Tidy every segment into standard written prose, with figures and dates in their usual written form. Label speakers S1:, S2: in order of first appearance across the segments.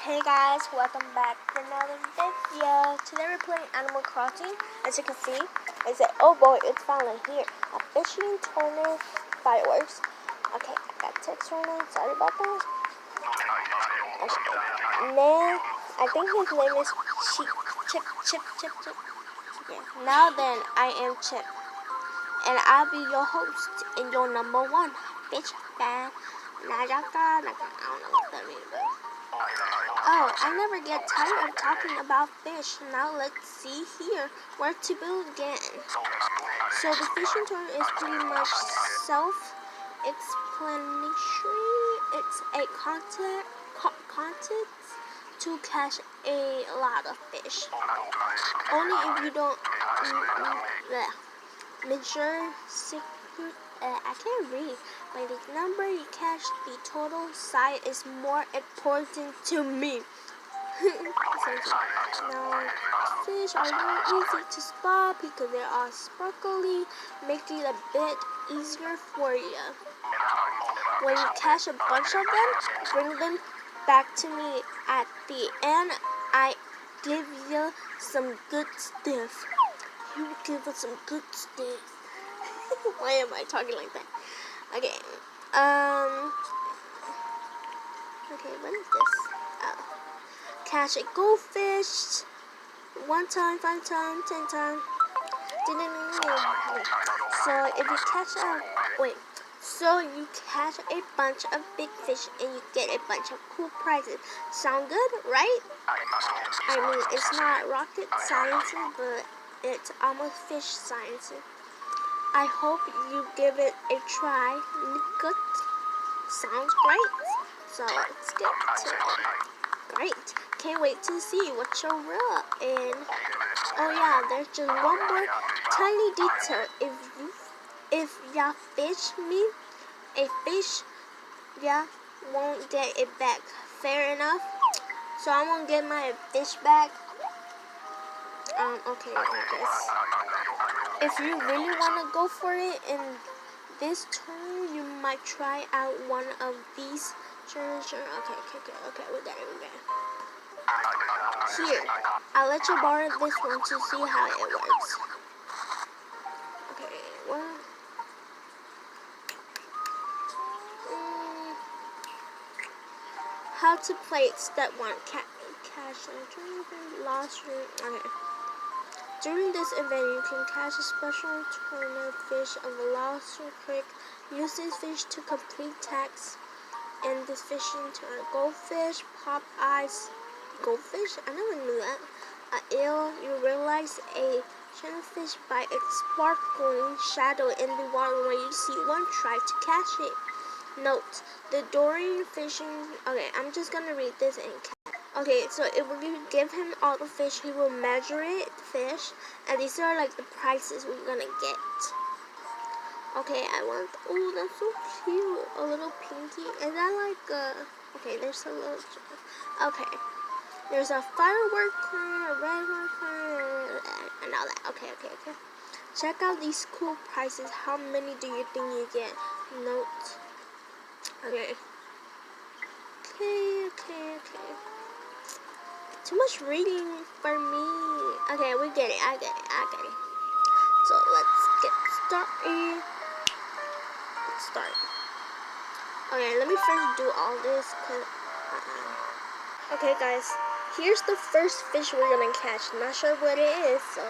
S1: Hey guys, welcome back to another video. Today we're playing Animal Crossing. As you can see, I said, oh boy, it's finally here. A fishing tournament fireworks. Okay, I got text right now. Sorry about that. Okay. Now, I think his name is Chip. Okay. Now then, I am Chip. And I'll be your host and your number one fish fan. I don't know what that means, but... Oh, I never get tired of talking about fish. Now let's see here where to begin. So the fishing tournament is pretty much self-explanatory. It's a contest to catch a lot of fish. Only if you don't measure secret. I can't read. By the number you catch, the total size is more important to me. Now, fish are very easy to spot because they are sparkly, making it a bit easier for you. When you catch a bunch of them, bring them back to me at the end. I give you some good stuff. You give us some good stuff. Why am I talking like that? Okay. Okay, what is this? Oh. Catch a goldfish. 1 time, 5 times, 10 times. So if you catch a bunch of big fish and you get a bunch of cool prizes. Sound good, right? I mean, it's not rocket science, but it's almost fish science. I hope you give it a try. Good. Sounds great. So let's get to it. Great. Can't wait to see what you're real in. Oh yeah, there's just one more tiny detail. If ya fish me, a fish, ya won't get it back. Fair enough. So I'm gonna get my fish back. Okay, I guess. If you really want to go for it in this turn, you might try out one of these. Sure. Okay, we're there. Here, I'll let you borrow this one to see how it works. Okay, well... how to play it. Step 1. Catch and lost room. Okay. During this event, you can catch a special tournament fish of a lobster creek. Use this fish to complete tasks in this fishing tournament. Goldfish, pop eyes. Goldfish? I never knew that. Eel, you realize a shellfish by its sparkling shadow in the water when you see one. Try to catch it. Note, the during fishing... Okay, I'm just gonna read this and catch. Okay, so if you give him all the fish, he will measure it, fish, and these are like the prices we're gonna get. Okay, oh, that's so cute, a little pinky. Is that like okay, there's a little, okay, there's a firework coin, a red one coin, and all that. Okay. Check out these cool prices. How many do you think you get? Note. Okay. Too much reading for me. Okay, we get it. I get it. So let's get started. Okay, let me first do all this. Okay, guys. Here's the first fish we're gonna catch. Not sure what it is. So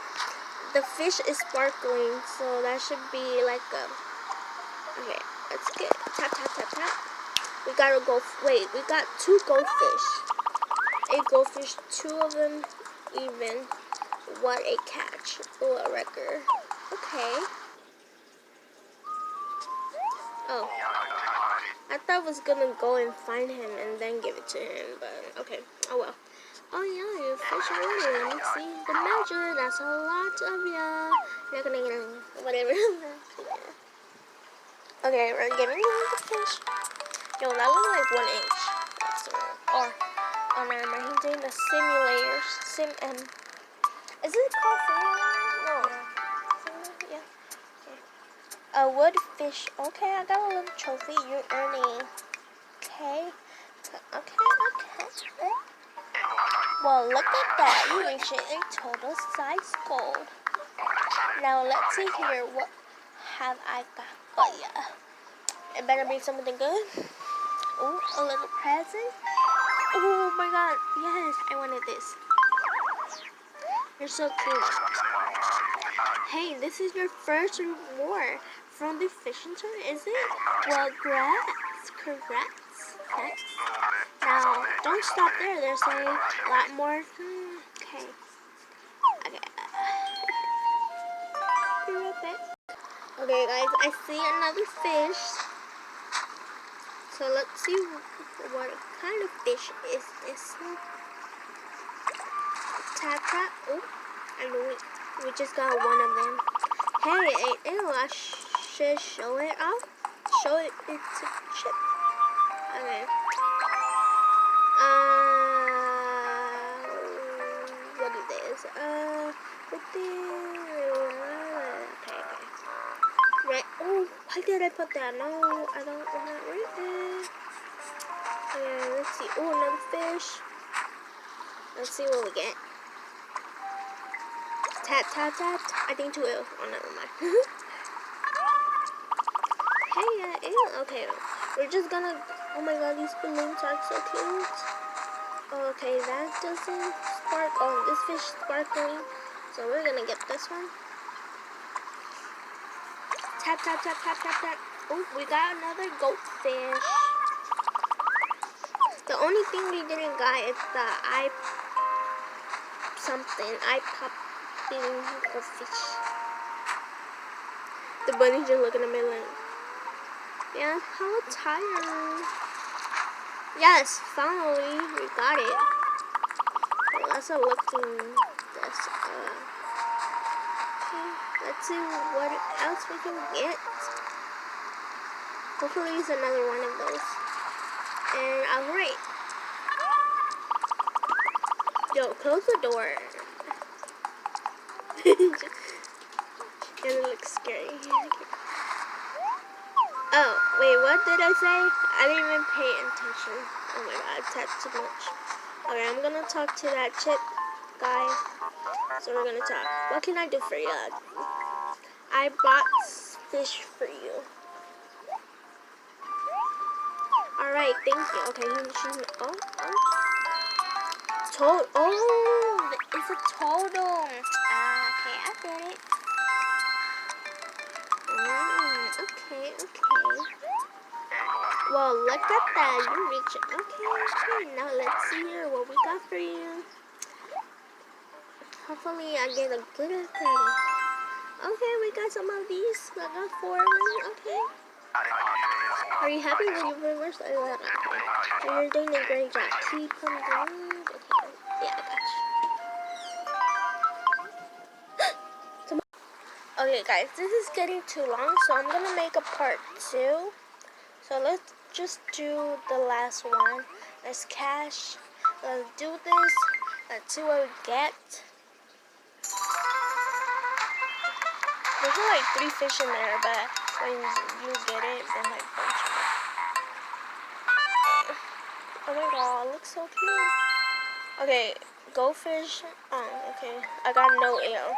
S1: the fish is sparkling. So that should be like a. Okay, let's get tap. We gotta go. Wait, we got 2 goldfish. A goldfish, 2 of them even. What a catch. Oh, a record. Okay. Oh. I thought I was gonna go and find him and then give it to him, but okay. Oh well. Oh yeah, you fish already. Let me see the measure. That's a lot of ya. You're gonna get whatever. Okay, we're getting the fish. Yo, that looks like 1 inch. Oh, never mind. He's doing the simulator. Is it called simulator? No. Yeah. A wood fish. Okay, I got a little trophy. You're earning. Okay. Well, look at that. You reached a total size gold. Now, let's see here. What have I got for ya? It better be something good. Oh, a little present. Oh my god. Yes, I wanted this. You're so cute. Hey, this is your first reward from the fishing tournament, is it? Well, congrats. Thanks. Now, don't stop there. There's a lot more. Okay. Okay. Be right back. Okay, guys, I see another fish. So let's see what kind of fish is this. Tap tap. Oh, I know it. We just got one of them. Hey, ew, I should show it off. Show it. It's a chip. Okay. What is this? Okay. Right. Oh, why did I put that? No, I don't want to read it. Okay, let's see. Oh, another fish. Let's see what we get. Tap, tap, tap. I think 2 L's. Oh, never mind. Hey, ew. Okay, we're just gonna. Oh my god, these balloons are so cute. Okay, that doesn't spark. Oh, this fish is sparkling. So we're gonna get this one. Tap, tap, tap, tap, tap, tap. Oh, we got another goldfish. The only thing we didn't got is the eye popping goldfish. The bunny's just looking at me like, yeah, how tired. Yes, finally we got it. Well, let's look through this. Okay, let's see what else we can get. Hopefully it's another one of those. And alright. Yo, close the door. And it looks scary. Oh, wait, what did I say? I didn't even pay attention. Oh my god, I tapped too much. Okay, I'm gonna talk to that chip guy. So we're gonna talk. What can I do for you? I bought fish for you. Alright, thank you. Okay, she's. Oh. Oh, it's a totem. Okay, I get it. Okay. Well, look at that. You reach it. Okay. Now let's see here what we got for you. Hopefully I get a good thing. Okay, we got some of these. I got 4 of them. Okay. Are you happy with your reverse? You're doing a great job. Keep them going. Okay. Yeah, I got you. Okay, guys, this is getting too long, so I'm gonna make a part 2. So let's just do the last one. Let's cash. Let's do this. Let's see what we get. There's like 3 fish in there, but when you get it, there's like a bunch of it. Oh my god, it looks so cute. Okay, goldfish. Okay, I got no ale.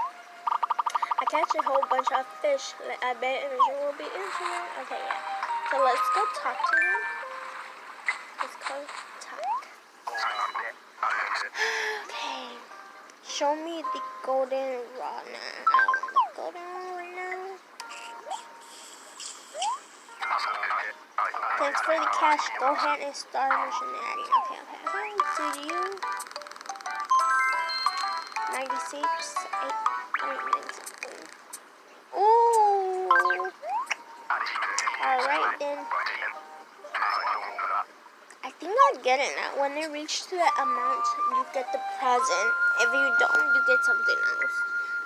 S1: I catch a whole bunch of fish. I bet energy will be infinite. Okay, yeah. So let's go talk to him. Let's go talk. Okay. Show me the golden rod now. I want the golden rod right now. Thanks for the cash. Go ahead and start missionary. Okay. To you. 96. 8. Ooh. Alright then. I think I get it now. When it reaches to that amount, you get the present. If you don't, you get something else.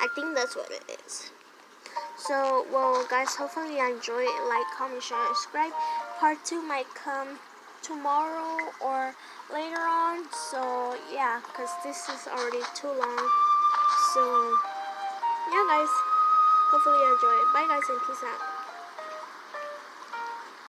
S1: I think that's what it is. So, well, guys, hopefully you enjoy it. Like, comment, share, and subscribe. Part 2 might come tomorrow or later on. So, yeah, because this is already too long. So, yeah, guys. Hopefully you enjoy it. Bye, guys, and peace out.